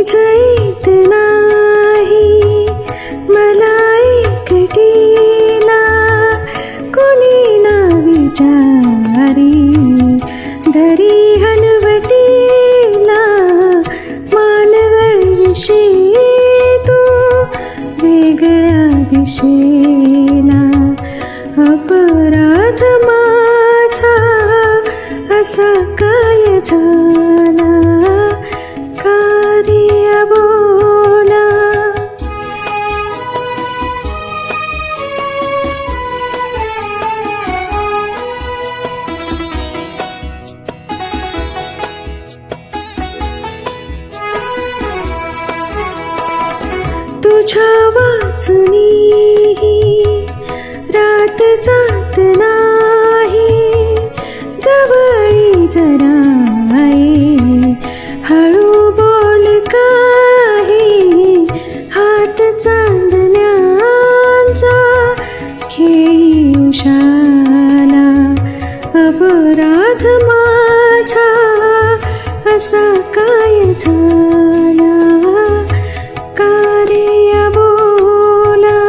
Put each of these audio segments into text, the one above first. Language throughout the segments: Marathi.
जाईत नाही मला एकटीला, कोणी ना विचारी धरी हलवटीला. मानवळविषयी तू वेगळ्या दिशेला, अपराध माझा असा काय झाला, कार्य बोला. तुझ्या वाचुनी रात जात नाही, जवळी जरा हळू बोल काही. हात चांदण्यांचा खेळी उषाला, अपराध माझा असा काय झाला, कार्य बोला.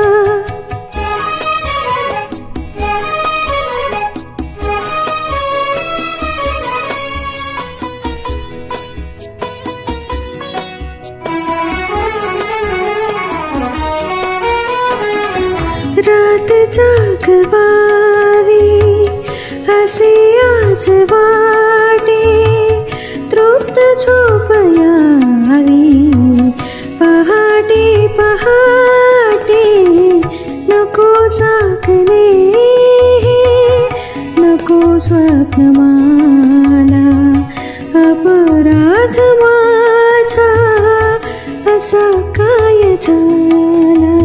रात जागवावी असे आज वाटे, तृप्त झोप यावी पहाटे पहाटे. नको जागणे नको स्वप्न मला, अपराध माझा असा काय झाला.